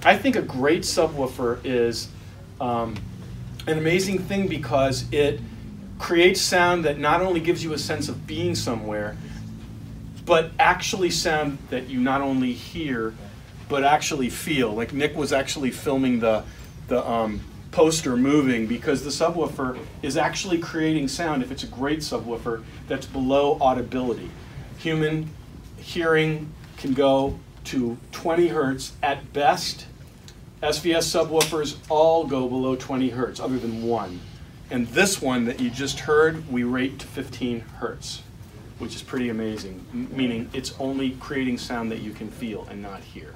I think a great subwoofer is an amazing thing because it creates sound that not only gives you a sense of being somewhere, but actually sound that you not only hear, but actually feel. Like Nick was actually filming the poster moving because the subwoofer is actually creating sound, if it's a great subwoofer, that's below audibility. Human hearing can go to 20 hertz at best. SVS subwoofers all go below 20 hertz, other than one. And this one that you just heard, we rate to 15 hertz, which is pretty amazing, meaning it's only creating sound that you can feel and not hear.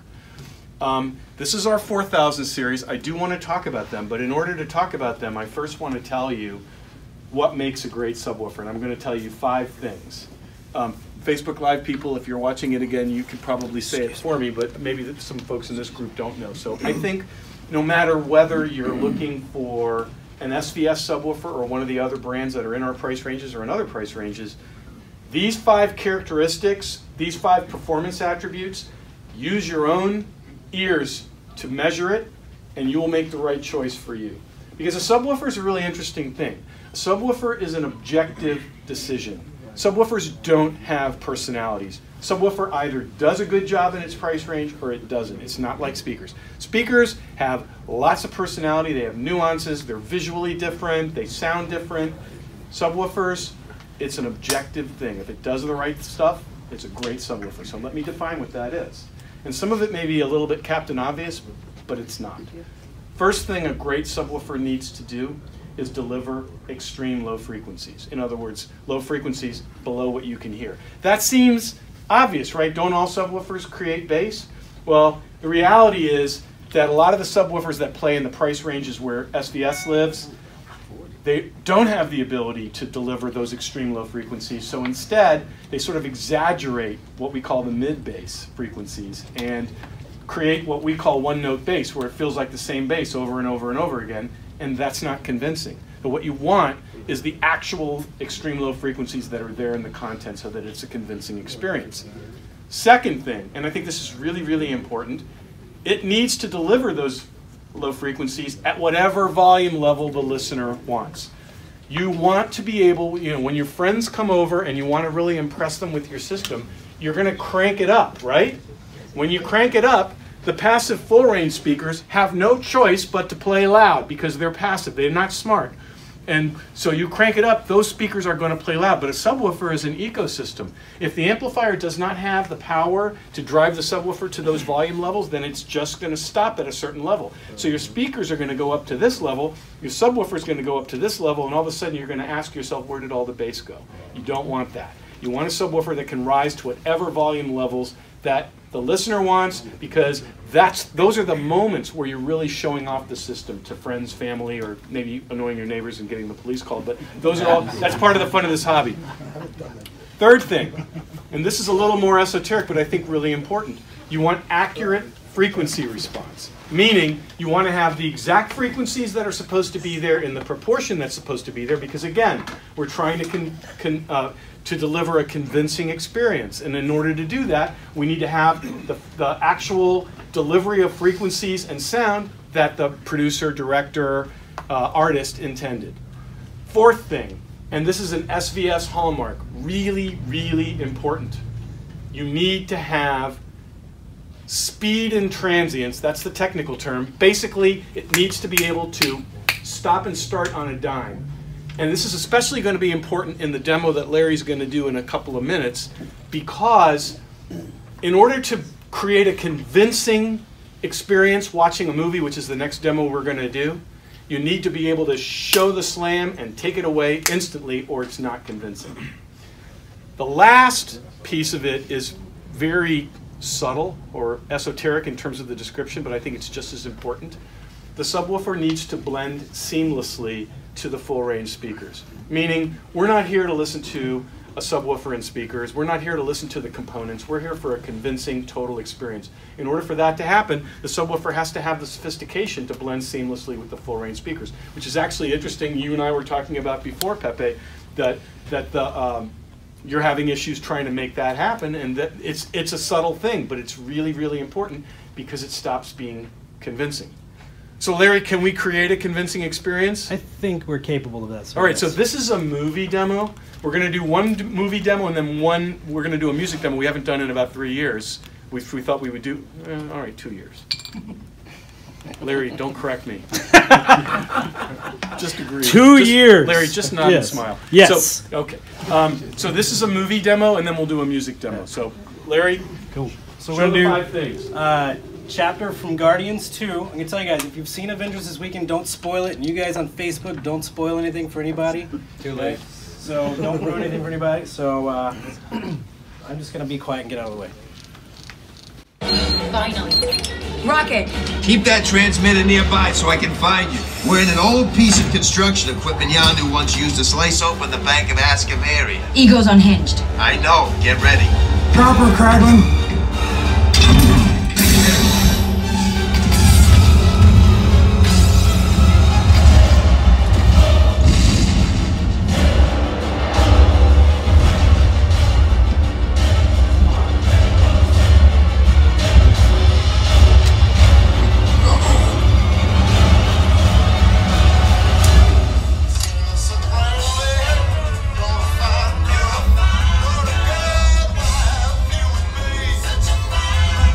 This is our 4000 series. I do want to talk about them, but in order to talk about them, I first want to tell you what makes a great subwoofer, and I'm going to tell you 5 things. Facebook Live people, if you're watching it again, you could probably say it for me, but maybe some folks in this group don't know. So I think no matter whether you're looking for an SVS subwoofer or one of the other brands that are in our price ranges or in other price ranges, these 5 characteristics, these 5 performance attributes, use your own ears to measure it, and you will make the right choice for you. Because a subwoofer is a really interesting thing. A subwoofer is an objective decision. Subwoofers don't have personalities. Subwoofer either does a good job in its price range or it doesn't. It's not like speakers. Speakers have lots of personality, they have nuances, they're visually different, they sound different. Subwoofers, it's an objective thing. If it does the right stuff, it's a great subwoofer. So let me define what that is. And some of it may be a little bit Captain Obvious, but it's not. First thing a great subwoofer needs to do is deliver extreme low frequencies. In other words, low frequencies below what you can hear. That seems obvious, right? Don't all subwoofers create bass? Well, the reality is that a lot of the subwoofers that play in the price ranges where SVS lives, they don't have the ability to deliver those extreme low frequencies. So instead, they sort of exaggerate what we call the mid-bass frequencies and create what we call one-note bass, where it feels like the same bass over and over and over again, and that's not convincing. But what you want is the actual extreme low frequencies that are there in the content so that it's a convincing experience. Second thing, and I think this is really, really important, it needs to deliver those low frequencies at whatever volume level the listener wants. You want to be able, when your friends come over and you want to really impress them with your system, you're going to crank it up, right? When you crank it up, the passive full range speakers have no choice but to play loud because they're passive, they're not smart. And so you crank it up, those speakers are going to play loud, but a subwoofer is an ecosystem. If the amplifier does not have the power to drive the subwoofer to those volume levels, then it's just going to stop at a certain level. So your speakers are going to go up to this level, your subwoofer is going to go up to this level, and all of a sudden you're going to ask yourself, where did all the bass go? You don't want that. You want a subwoofer that can rise to whatever volume levels that the listener wants, because those are the moments where you're really showing off the system to friends, family, or maybe annoying your neighbors and getting the police called. But those are all, that's part of the fun of this hobby. Third thing, and this is a little more esoteric, but I think really important. You want accurate frequency response, meaning you want to have the exact frequencies that are supposed to be there in the proportion that's supposed to be there, because again, we're trying to deliver a convincing experience. And in order to do that, we need to have the actual delivery of frequencies and sound that the producer, director, artist intended. Fourth thing, and this is an SVS hallmark, really, really important. You need to have speed and transients, that's the technical term. Basically, it needs to be able to stop and start on a dime. And this is especially going to be important in the demo that Larry's going to do in a couple of minutes, because in order to create a convincing experience watching a movie, which is the next demo we're going to do, you need to be able to show the slam and take it away instantly, or it's not convincing. The last piece of it is very subtle or esoteric in terms of the description, but I think it's just as important. The subwoofer needs to blend seamlessly to the full range speakers. Meaning, we're not here to listen to a subwoofer and speakers. We're not here to listen to the components. We're here for a convincing total experience. In order for that to happen, the subwoofer has to have the sophistication to blend seamlessly with the full range speakers, which is actually interesting. You and I were talking about before, Pepe, that you're having issues trying to make that happen, and that it's a subtle thing, but it's really, really important because it stops being convincing. So Larry, can we create a convincing experience? I think we're capable of that. All right, so this is a movie demo. We're going to do one movie demo and then we're going to do a music demo we haven't done in about 3 years. We thought we would do, all right, 2 years. Larry, don't correct me. Just agree. 2 years. Larry, just nod and smile. Yes. So, okay. So this is a movie demo and then we'll do a music demo. So Larry, cool. So we're going to do 5 things. Chapter from Guardians 2. I'm going to tell you guys, if you've seen Avengers this weekend, don't spoil it. And you guys on Facebook, don't spoil anything for anybody. Too late. So don't ruin anything for anybody. So I'm just going to be quiet and get out of the way. Finally. Rocket! Keep that transmitter nearby so I can find you. We're in an old piece of construction equipment Yondu once used to slice open the Bank of Ascamaria. Ego's unhinged. I know. Get ready. Proper, Kraglin.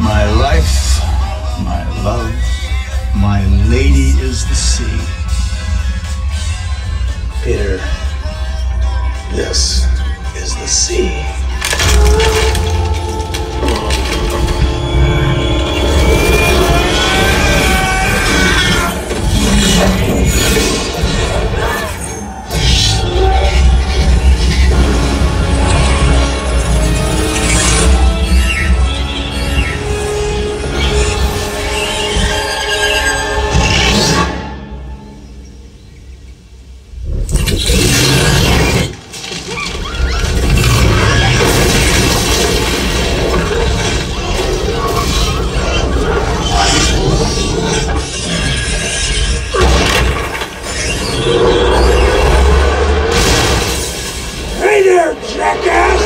My life, my love, my lady is the sea. Peter, this is the sea. Hey there, jackass!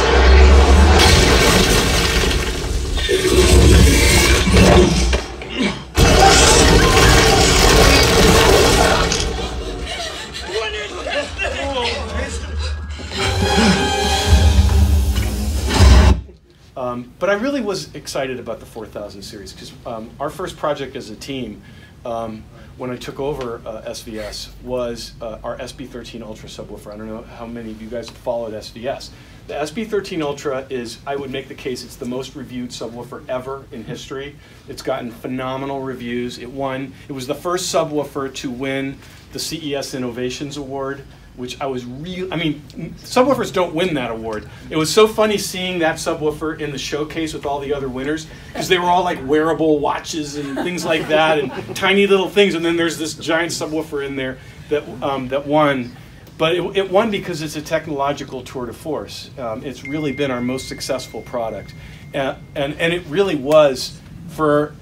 But I really was excited about the 4000 series because our first project as a team when I took over SVS was our SB13 Ultra subwoofer. I don't know how many of you guys have followed SVS. The SB13 Ultra is, I would make the case, it's the most reviewed subwoofer ever in history. It's gotten phenomenal reviews. It was the first subwoofer to win the CES Innovations Award, which I was subwoofers don't win that award. It was so funny seeing that subwoofer in the showcase with all the other winners, because they were all like wearable watches and things like that, and tiny little things, and then there's this giant subwoofer in there that won. But it won because it's a technological tour de force. It's really been our most successful product. And it really was, for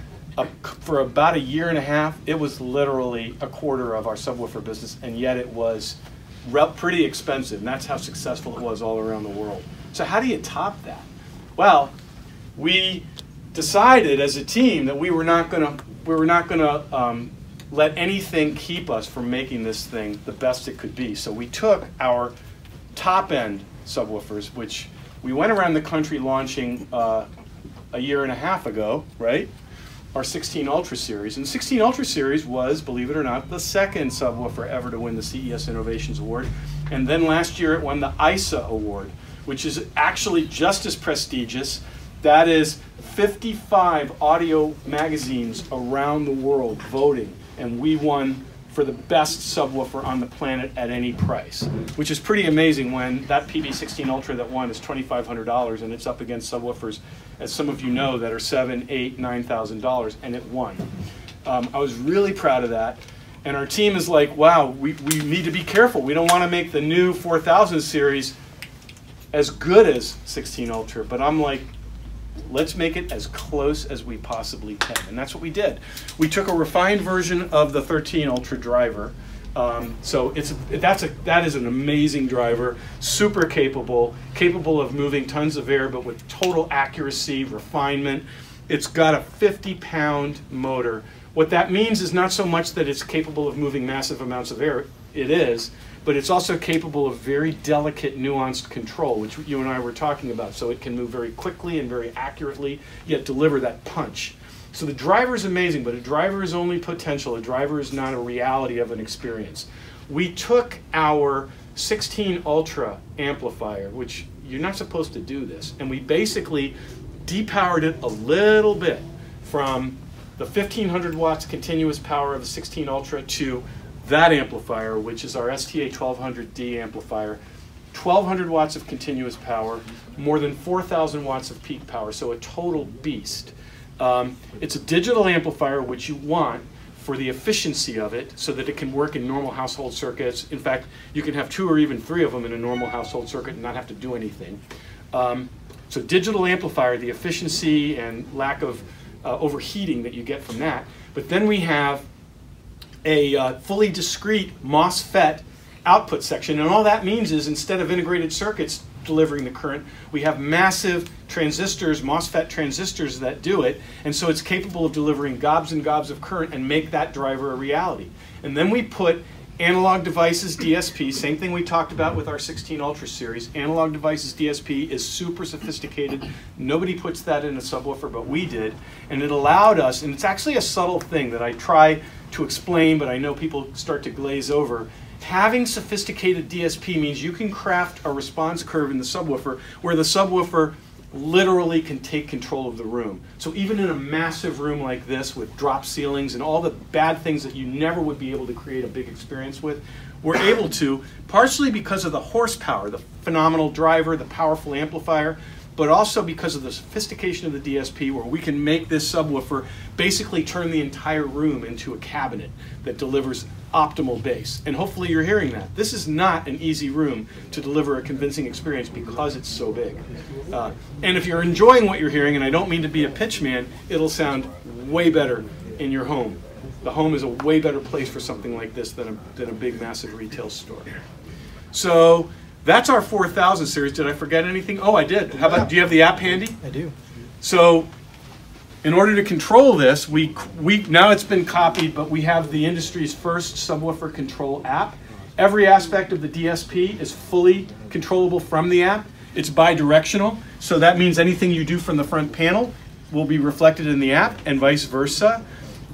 about a year and a half, it was literally a quarter of our subwoofer business, and yet it was pretty expensive, and that's how successful it was all around the world. So how do you top that? Well, we decided as a team that we were not going to let anything keep us from making this thing the best it could be. So we took our top-end subwoofers, which we went around the country launching a year and a half ago, right? Our 16 Ultra series. And 16 Ultra series was, believe it or not, the second subwoofer ever to win the CES Innovations Award. And then last year it won the ISA Award, which is actually just as prestigious. That is 55 audio magazines around the world voting, and we won for the best subwoofer on the planet at any price, which is pretty amazing when that PB16 Ultra that won is $2,500, and it's up against subwoofers, as some of you know, that are $7,000, $8,000, $9,000, and it won. I was really proud of that, and our team is like, wow, we need to be careful. We don't want to make the new 4000 series as good as 16 Ultra, but I'm like, let's make it as close as we possibly can, and that's what we did. We took a refined version of the 13 Ultra driver. So that is an amazing driver, super capable of moving tons of air, but with total accuracy, refinement. It's got a 50-pound motor What that means is not so much that it's capable of moving massive amounts of air, it is, but it's also capable of very delicate, nuanced control, which you and I were talking about. So it can move very quickly and very accurately, yet deliver that punch. So the driver is amazing, but a driver is only potential. A driver is not a reality of an experience. We took our 16 Ultra amplifier, which you're not supposed to do this, and we basically depowered it a little bit from the 1500 watts continuous power of the 16 Ultra to that amplifier, which is our STA1200D amplifier. 1200 watts of continuous power, more than 4000 watts of peak power, so a total beast. It's a digital amplifier, which you want for the efficiency of it so that it can work in normal household circuits. In fact, you can have 2 or even 3 of them in a normal household circuit and not have to do anything. So digital amplifier, the efficiency and lack of overheating that you get from that. But then we have a fully discrete MOSFET output section, and all that means is instead of integrated circuits delivering the current, we have massive transistors, MOSFET transistors that do it, and so it's capable of delivering gobs and gobs of current and make that driver a reality. And then we put Analog Devices DSP, same thing we talked about with our 16 Ultra series. Analog Devices DSP is super sophisticated. Nobody puts that in a subwoofer, but we did, and it allowed us, and it's actually a subtle thing that I try to explain, but I know people start to glaze over. Having sophisticated DSP means you can craft a response curve in the subwoofer where the subwoofer literally can take control of the room. So even in a massive room like this with drop ceilings and all the bad things that you never would be able to create a big experience with, we're able to, partially because of the horsepower, the phenomenal driver, the powerful amplifier, but also because of the sophistication of the DSP, where we can make this subwoofer basically turn the entire room into a cabinet that delivers optimal bass. And hopefully you're hearing that. This is not an easy room to deliver a convincing experience because it's so big. And if you're enjoying what you're hearing, and I don't mean to be a pitch man, it'll sound way better in your home. The home is a way better place for something like this than a big, massive retail store. So that's our 4000 series. Did I forget anything? Oh, I did. How about, do you have the app handy? I do. So in order to control this, now it's been copied, but we have the industry's first subwoofer control app. Every aspect of the DSP is fully controllable from the app. It's bi-directional, so that means anything you do from the front panel will be reflected in the app, and vice versa.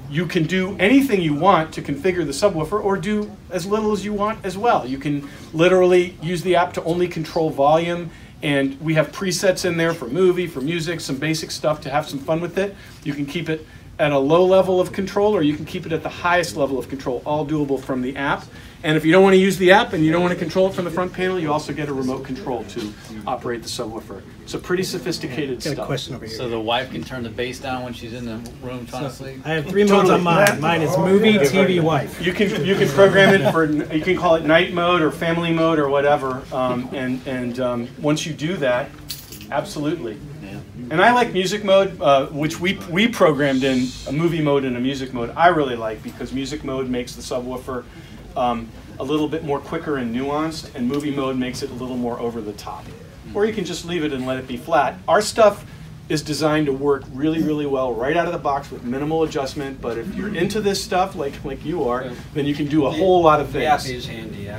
You can do anything you want to configure the subwoofer, or do as little as you want as well. You can literally use the app to only control volume, and we have presets in there for movie, for music, some basic stuff to have some fun with it. You can keep it at a low level of control, or you can keep it at the highest level of control, all doable from the app. And if you don't want to use the app and you don't want to control it from the front panel, you also get a remote control to operate the subwoofer. So pretty sophisticated stuff. Got a question over here. So the wife can turn the bass down when she's in the room trying to sleep? I have 3 modes on mine. Mine is movie, TV, wife. You can program it for, you can call it night mode or family mode or whatever. Once you do that, absolutely. And I like music mode, which we programmed in a movie mode and a music mode. I really like, because music mode makes the subwoofer a little bit more quicker and nuanced, and movie mode makes it a little more over the top. Or you can just leave it and let it be flat. Our stuff is designed to work really, really well right out of the box with minimal adjustment, but if you're into this stuff like you are, then you can do a whole lot of things. The app is handy.